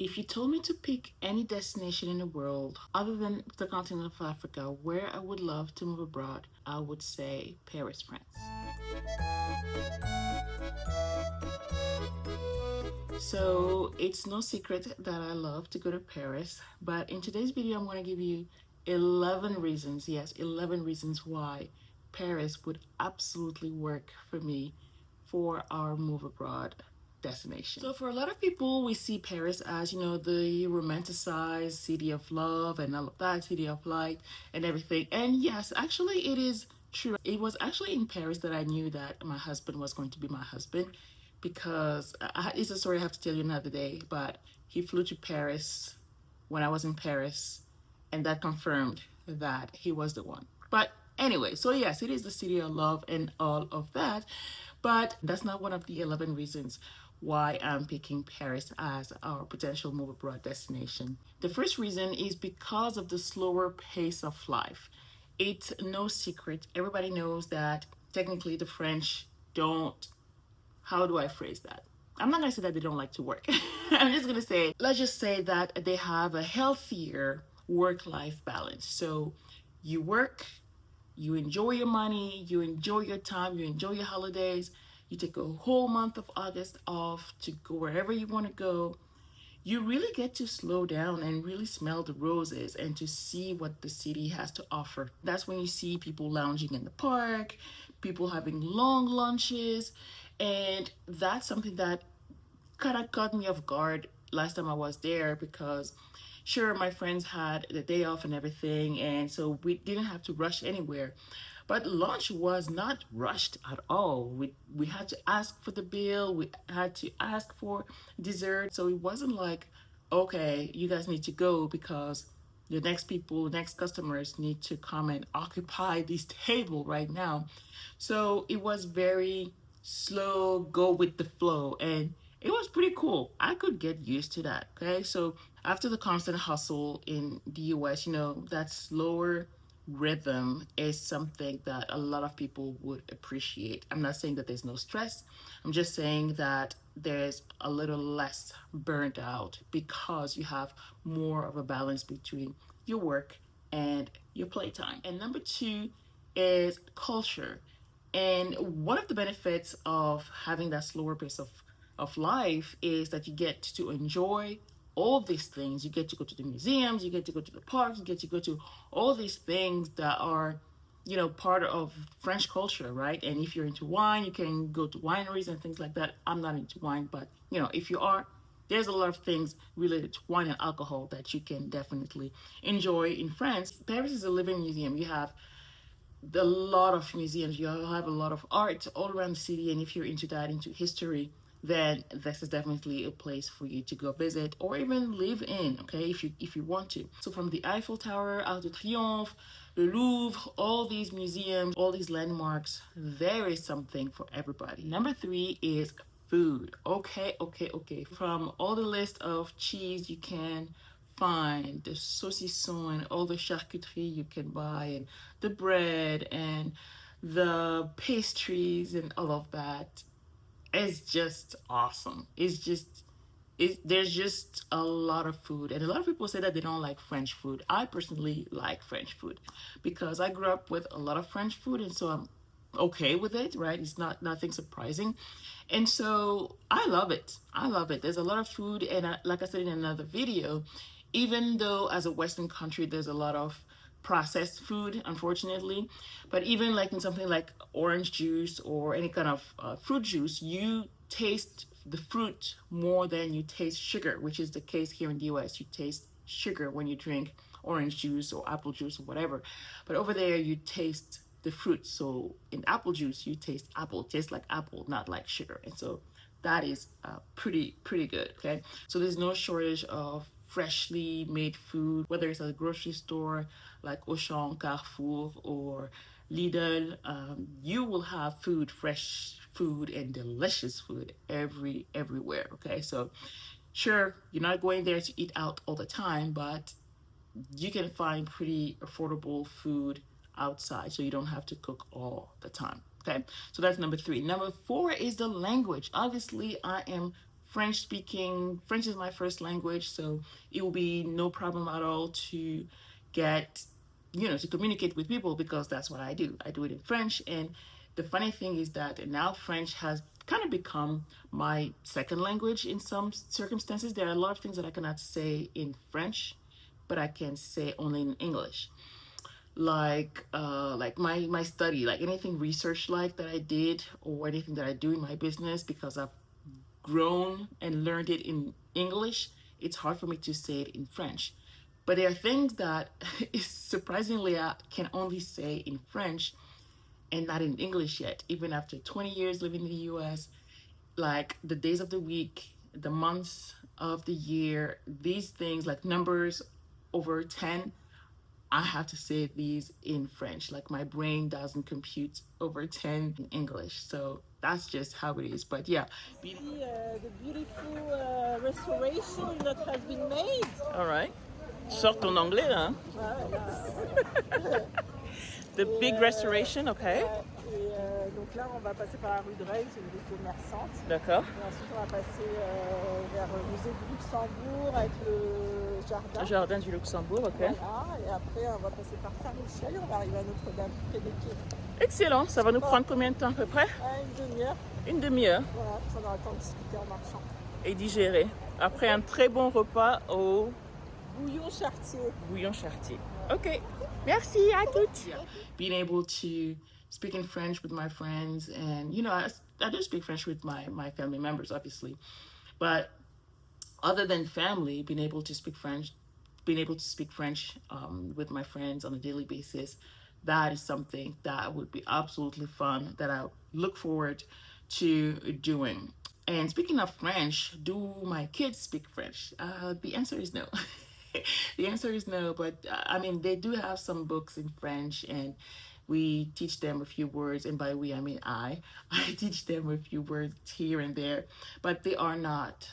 If you told me to pick any destination in the world other than the continent of Africa where I would love to move abroad, I would say Paris, France. So it's no secret that I love to go to Paris, but in today's video, I'm going to give you 11 reasons, yes, 11 reasons why Paris would absolutely work for me for our move abroad destination. So for a lot of people, we see Paris as, the romanticized city of love and all of that, city of light and everything. And yes, actually it is true. It was actually in Paris that I knew that my husband was going to be my husband, because it's a story I have to tell you another day, but he flew to Paris when I was in Paris, and that confirmed that he was the one. But anyway, so yes, it is the city of love and all of that, but that's not one of the 11 reasons why I'm picking Paris as our potential move abroad destination. The first reason is because of the slower pace of life. It's no secret. Everybody knows that technically the French don't, how do I phrase that? I'm not gonna say that they don't like to work. I'm just gonna say, let's just say that they have a healthier work-life balance. So you work, you enjoy your money, you enjoy your time, you enjoy your holidays, you take a whole month of August off to go wherever you wanna go. You really get to slow down and really smell the roses and to see what the city has to offer. That's when you see people lounging in the park, people having long lunches, and that's something that kind of caught me off guard last time I was there, because sure, my friends had the day off and everything, and so we didn't have to rush anywhere. But lunch was not rushed at all. We had to ask for the bill, we had to ask for dessert. So it wasn't like, okay, you guys need to go because the next people, the next customers need to come and occupy this table right now. So it was very slow, go with the flow, and it was pretty cool. I could get used to that. Okay, so after the constant hustle in the US, that slower rhythm is something that a lot of people would appreciate. I'm not saying that there's no stress, I'm just saying that there's a little less burnt out because you have more of a balance between your work and your playtime. And number two is culture. And one of the benefits of having that slower pace of life is that you get to enjoy all these things. You get to go to the museums, you get to go to the parks, you get to go to all these things that are, part of French culture, right? And if you're into wine, you can go to wineries and things like that. I'm not into wine, but if you are, there's a lot of things related to wine and alcohol that you can definitely enjoy in France. Paris is a living museum. You have a lot of museums, you have a lot of art all around the city, and if you're into that, into history, then this is definitely a place for you to go visit or even live in, okay, if you want to. So from the Eiffel Tower, Arc de Triomphe, the Louvre, all these museums, all these landmarks, there is something for everybody. Number three is food. Okay. From all the list of cheese you can find, the saucisson and all the charcuterie you can buy, and the bread and the pastries and all of that, it's just awesome. There's just a lot of food, and a lot of people say that they don't like French food. I personally like French food because I grew up with a lot of French food, and so I'm okay with it, right? It's not nothing surprising, and so I love it. There's a lot of food, and like I said in another video, even though as a Western country there's a lot of processed food, unfortunately, but even like in something like orange juice or any kind of fruit juice, you taste the fruit more than you taste sugar, which is the case here in the US. You taste sugar when you drink orange juice or apple juice or whatever, but over there you taste the fruit. So in apple juice you taste apple, it tastes like apple, not like sugar, and so that is pretty good. Okay, so there's no shortage of freshly made food, whether it's at a grocery store like Auchan, Carrefour, or Lidl. You will have food, fresh food, and delicious food everywhere. Okay, so sure, you're not going there to eat out all the time, but you can find pretty affordable food outside, so you don't have to cook all the time. Okay, so that's number three. Number four is the language. Obviously, I am French speaking. French is my first language, so it will be no problem at all to get, to communicate with people because that's what I do. I do it in French. And the funny thing is that now French has kind of become my second language in some circumstances. There are a lot of things that I cannot say in French, but I can say only in English. Like my study, like anything research like that I did or anything that I do in my business, because I've grown and learned it in English, it's hard for me to say it in French. But there are things that surprisingly I can only say in French and not in English yet, even after 20 years living in the US. Like the days of the week, the months of the year, these things like numbers over 10, I have to say these in French. Like my brain doesn't compute over 10 in English. So that's just how it is. But yeah. See the beautiful restoration that has been made. All right. Sort ton anglais, hein? The big restoration, okay. Donc là, on va passer par la rue de Rennes, c'est une rue commerçante. D'accord. Et ensuite, on va passer vers le musée du Luxembourg avec le jardin. Le jardin du Luxembourg, ok. Voilà. Et après, on va passer par Saint-Michel et on va arriver à Notre-Dame, près des quais. Excellent. Ça va nous prendre combien de temps à peu près? Une demi-heure. Une demi-heure. Voilà, ça on aura le temps de discuter en marchant. Et digérer. Après un très bon repas au Bouillon Chartier. Bouillon Chartier. Ok. Merci à toutes. Yeah. Being able to speak in French with my friends, and I do speak French with my family members, obviously, but other than family, being able to speak French with my friends on a daily basis, that is something that would be absolutely fun, that I look forward to doing. And speaking of French, do my kids speak French? The answer is no. The answer is no, but I mean, they do have some books in French, and we teach them a few words. And by we, I mean I. I teach them a few words here and there, but they are not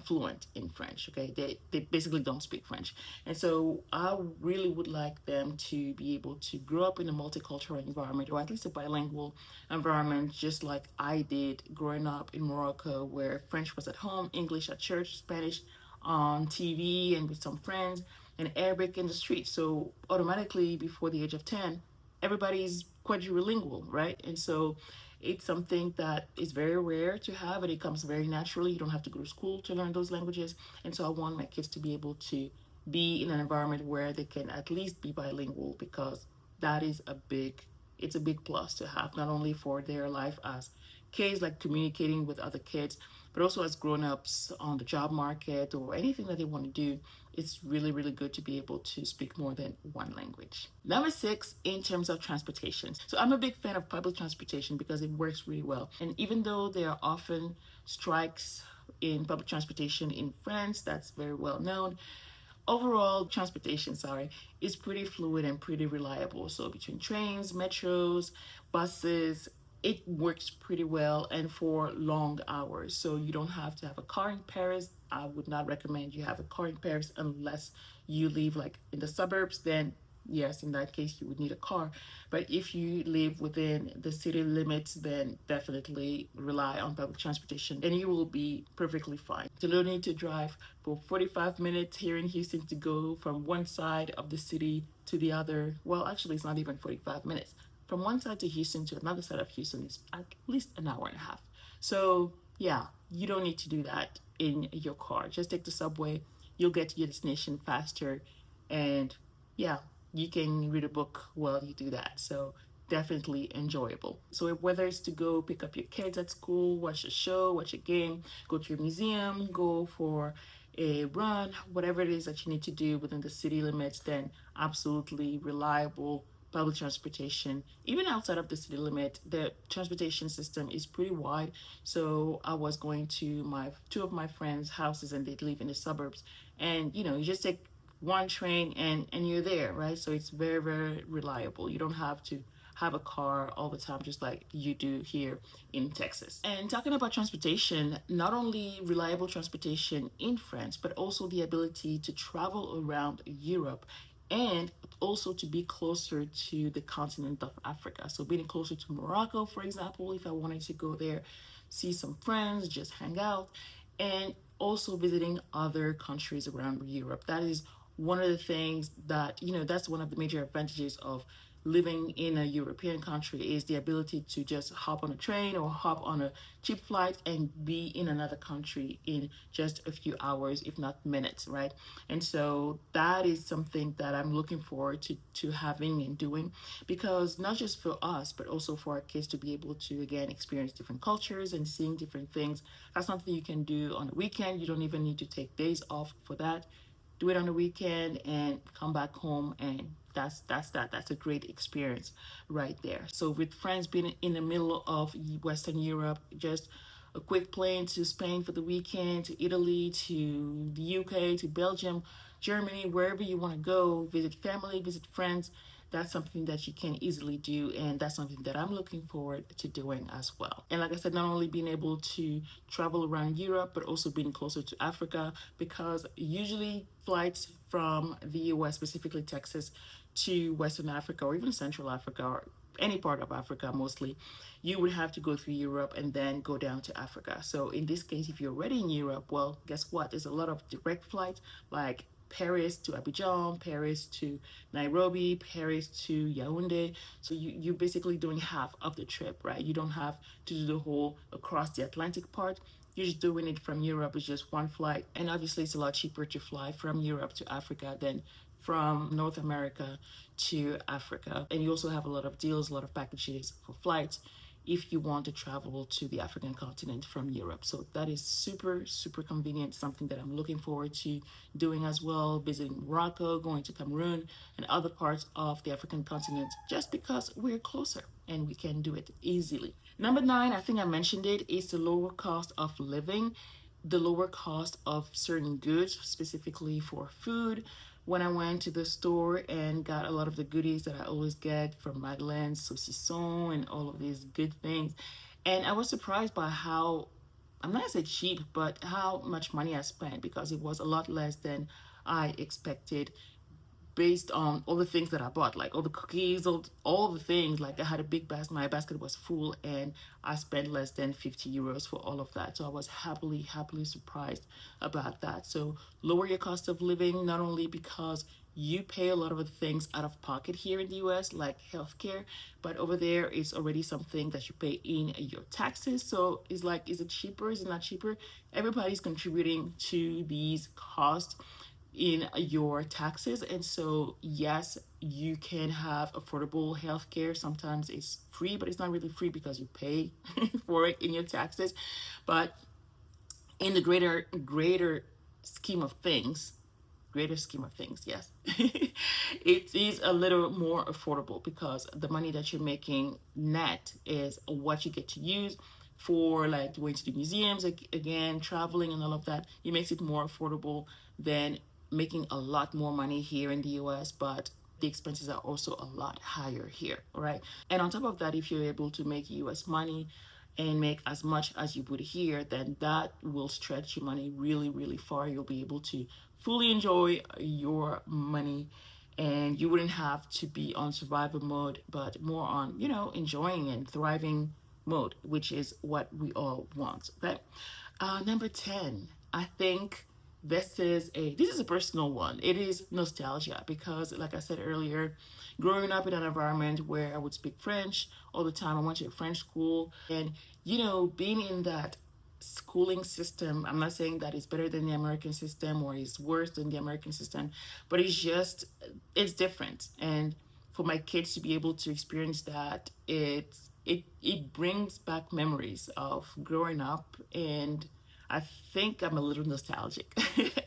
fluent in French. Okay, they basically don't speak French, and so I really would like them to be able to grow up in a multicultural environment, or at least a bilingual environment, just like I did growing up in Morocco, where French was at home, English at church, Spanish on TV and with some friends, and Arabic in the street. So automatically, before the age of 10, everybody's quadrilingual, right? And so it's something that is very rare to have, and it comes very naturally. You don't have to go to school to learn those languages. And so I want my kids to be able to be in an environment where they can at least be bilingual, because that is it's a big plus to have, not only for their life as kids, like communicating with other kids, but also as grown-ups on the job market or anything that they want to do. It's really, really good to be able to speak more than one language. Number 6, in terms of transportation. So I'm a big fan of public transportation because it works really well. And even though there are often strikes in public transportation in France, that's very well known, overall transportation, is pretty fluid and pretty reliable. So between trains, metros, buses, it works pretty well, and for long hours. So you don't have to have a car in Paris. I would not recommend you have a car in Paris unless you live like in the suburbs. Then yes, in that case, you would need a car. But if you live within the city limits, then definitely rely on public transportation and you will be perfectly fine. You don't need to drive for 45 minutes here in Houston to go from one side of the city to the other. Well, actually, it's not even 45 minutes. From one side to Houston to another side of Houston is at least an hour and a half. So yeah, you don't need to do that in your car. Just take the subway. You'll get to your destination faster. And yeah, you can read a book while you do that. So definitely enjoyable. So whether it's to go pick up your kids at school, watch a show, watch a game, go to a museum, go for a run, whatever it is that you need to do within the city limits, then absolutely reliable public transportation. Even outside of the city limit, the transportation system is pretty wide. So I was going to my two of my friends' houses, and they live in the suburbs, and you just take one train and you're there, right? So it's very, very reliable. You don't have to have a car all the time, just like you do here in Texas. And talking about transportation, not only reliable transportation in France, but also the ability to travel around Europe and also to be closer to the continent of Africa. So being closer to Morocco, for example, if I wanted to go there, see some friends, just hang out, and also visiting other countries around Europe. That is one of the things that, that's one of the major advantages of living in a European country is the ability to just hop on a train or hop on a cheap flight and be in another country in just a few hours, if not minutes, right? And so that is something that I'm looking forward to having and doing, because not just for us, but also for our kids to be able to, again, experience different cultures and seeing different things. That's something you can do on the weekend. You don't even need to take days off for that. Do it on the weekend and come back home, and that's a great experience right there. So with friends being in the middle of Western Europe, just a quick plane to Spain for the weekend, to Italy, to the UK, to Belgium, Germany, wherever you want to go, visit family, visit friends. That's something that you can easily do, and that's something that I'm looking forward to doing as well. And like I said, not only being able to travel around Europe, but also being closer to Africa, because usually flights from the US, specifically Texas, to Western Africa or even Central Africa or any part of Africa mostly, you would have to go through Europe and then go down to Africa. So in this case, if you're already in Europe, well, guess what? There's a lot of direct flights like Paris to Abidjan, Paris to Nairobi, Paris to Yaoundé. So you're basically doing half of the trip, right? You don't have to do the whole across the Atlantic part. You're just doing it from Europe. It's just one flight. And obviously, it's a lot cheaper to fly from Europe to Africa than from North America to Africa. And you also have a lot of deals, a lot of packages for flights if you want to travel to the African continent from Europe. So that is super, super convenient, something that I'm looking forward to doing as well, visiting Morocco, going to Cameroon, and other parts of the African continent, just because we're closer and we can do it easily. Number nine, I think I mentioned it, is the lower cost of living, the lower cost of certain goods, specifically for food. When I went to the store and got a lot of the goodies that I always get from Madeleine, saucisson, and all of these good things, and I was surprised by how, I'm not gonna say cheap, but how much money I spent, because it was a lot less than I expected, based on all the things that I bought, like all the cookies, all the things. Like I had a big basket, my basket was full, and I spent less than 50 euros for all of that. So I was happily, happily surprised about that. So lower your cost of living, not only because you pay a lot of the things out of pocket here in the US, like healthcare, but over there it's already something that you pay in your taxes. So it's like, is it cheaper? Is it not cheaper? Everybody's contributing to these costs in your taxes. And so, yes, you can have affordable healthcare. Sometimes it's free, but it's not really free because you pay for it in your taxes. But in the greater scheme of things, greater scheme of things, yes, it is a little more affordable, because the money that you're making net is what you get to use for, like, going to the museums, again, traveling and all of that. It makes it more affordable than making a lot more money here in the US, but the expenses are also a lot higher here, right? And on top of that, if you're able to make US money and make as much as you would here, then that will stretch your money really, really far. You'll be able to fully enjoy your money, and you wouldn't have to be on survival mode, but more on, enjoying and thriving mode, which is what we all want. Okay. Number 10, I think this is a personal one. It is nostalgia, because, like I said earlier, growing up in an environment where I would speak French all the time, I went to a French school, and being in that schooling system, I'm not saying that it's better than the American system or it's worse than the American system, but it's different. And for my kids to be able to experience that, it brings back memories of growing up. And I think I'm a little nostalgic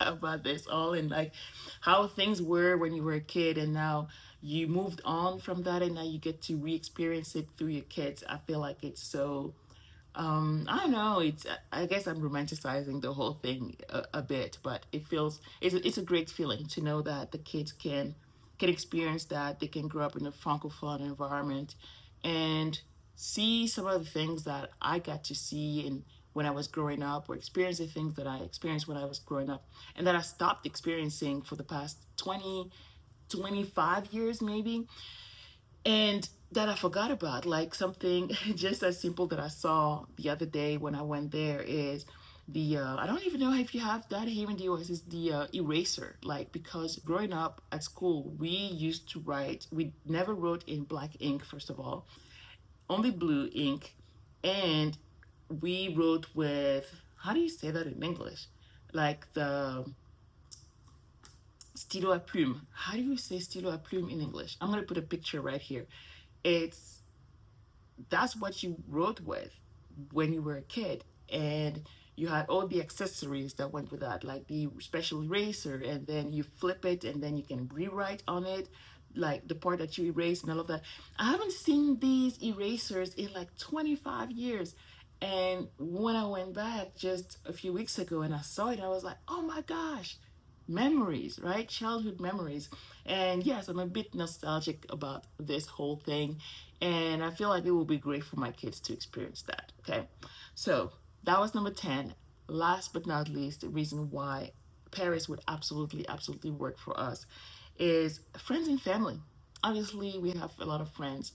about this all, and like how things were when you were a kid, and now you moved on from that, and now you get to re-experience it through your kids. I feel like it's so, I don't know, I guess I'm romanticizing the whole thing a bit, but it's a great feeling to know that the kids can experience that. They can grow up in a francophone environment and see some of the things that I got to see and when I was growing up, or experience the things that I experienced when I was growing up, and that I stopped experiencing for the past 20, 25 years maybe, and that I forgot about. Like something just as simple that I saw the other day when I went there is the I don't even know if you have that here in the US. Is the eraser, like, because growing up at school we used to write, we never wrote in black ink, first of all, only blue ink. And we wrote with, how do you say that in English, like the stylo à plume. How do you say stylo à plume in English? I'm gonna put a picture right here. It's, that's what you wrote with when you were a kid. And you had all the accessories that went with that, like the special eraser, and then you flip it and then you can rewrite on it, like the part that you erased and all of that. I haven't seen these erasers in like 25 years. And when I went back just a few weeks ago and I saw it, I was like, oh my gosh, memories, right? Childhood memories. And yes, I'm a bit nostalgic about this whole thing. And I feel like it will be great for my kids to experience that. Okay. So that was number 10. Last but not least, the reason why Paris would absolutely, absolutely work for us is friends and family. Obviously, we have a lot of friends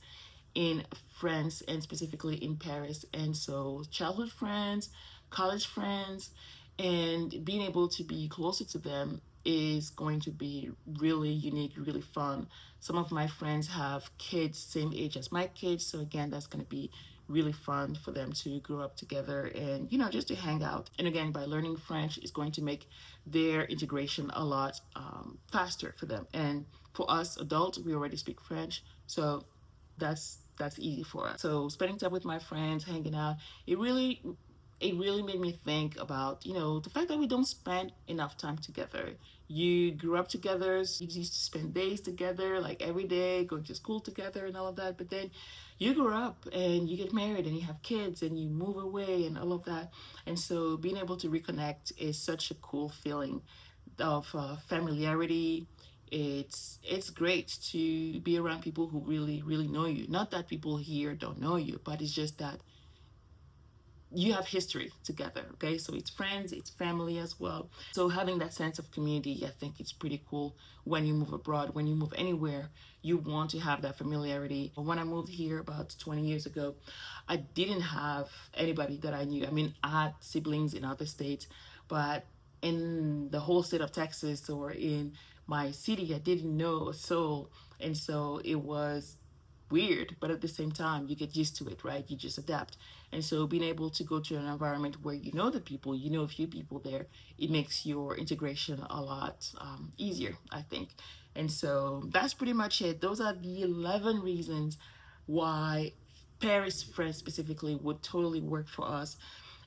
in France and specifically in Paris. And so, childhood friends, college friends, and being able to be closer to them is going to be really unique, really fun. Some of my friends have kids same age as my kids, so again, that's going to be really fun for them to grow up together and, you know, just to hang out. And again, by learning French is going to make their integration a lot faster for them. And for us adults, we already speak French, so that's easy for us. So spending time with my friends, hanging out, it really it really made me think about, you know, the fact that we don't spend enough time together. You grew up together, so you used to spend days together, like every day, going to school together and all of that. But then you grow up and you get married and you have kids and you move away and all of that. And so being able to reconnect is such a cool feeling of familiarity. It's great to be around people who really really know you. Not that people here don't know you, but it's just that you have history together. Okay, so it's friends, it's family as well. So having that sense of community, I think it's pretty cool. When you move abroad, when you move anywhere, you want to have that familiarity. When I moved here about 20 years ago, I didn't have anybody that I knew. I mean, I had siblings in other states, but in the whole state of Texas or in my city, I didn't know a soul. And so it was weird, but at the same time, you get used to it, right? You just adapt. And so being able to go to an environment where you know the people, you know a few people there, it makes your integration a lot easier, I think. And so that's pretty much it. Those are the 11 reasons why Paris, France specifically, would totally work for us.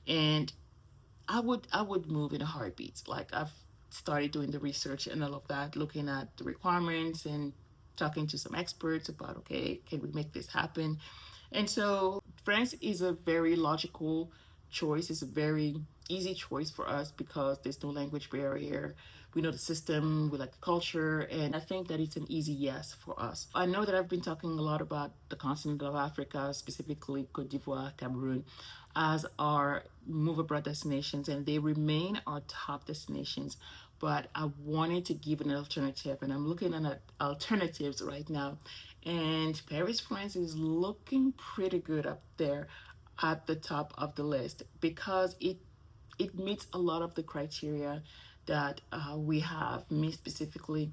And I would move in a heartbeat. Like, I've started doing the research and all of that, looking at the requirements and talking to some experts about, okay, can we make this happen? And so France is a very logical choice. It's a very easy choice for us because there's no language barrier. We know the system, we like the culture, and I think that it's an easy yes for us. I know that I've been talking a lot about the continent of Africa, specifically Cote d'Ivoire, Cameroon, as our move abroad destinations, and they remain our top destinations. But I wanted to give an alternative, and I'm looking at alternatives right now. And Paris, France is looking pretty good up there at the top of the list because it meets a lot of the criteria that we have, me specifically.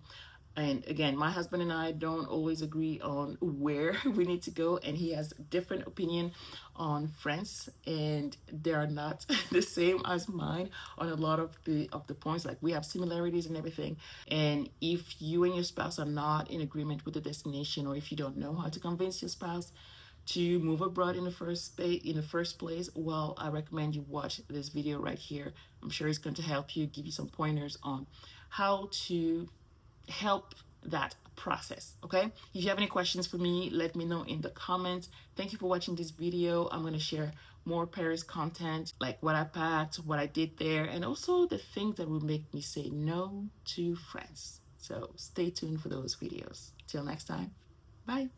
And again, my husband and I don't always agree on where we need to go, and he has a different opinion on France, and they are not the same as mine on a lot of the points. Like, we have similarities and everything. And if you and your spouse are not in agreement with the destination, or if you don't know how to convince your spouse to move abroad in the first place, well, I recommend you watch this video right here. I'm sure it's going to help you, give you some pointers on how to help that process. Okay, if you have any questions for me, let me know in the comments. Thank you for watching this video. I'm going to share more Paris content, like what I packed, what I did there, and also the things that will make me say no to France. So stay tuned for those videos. Till next time, bye.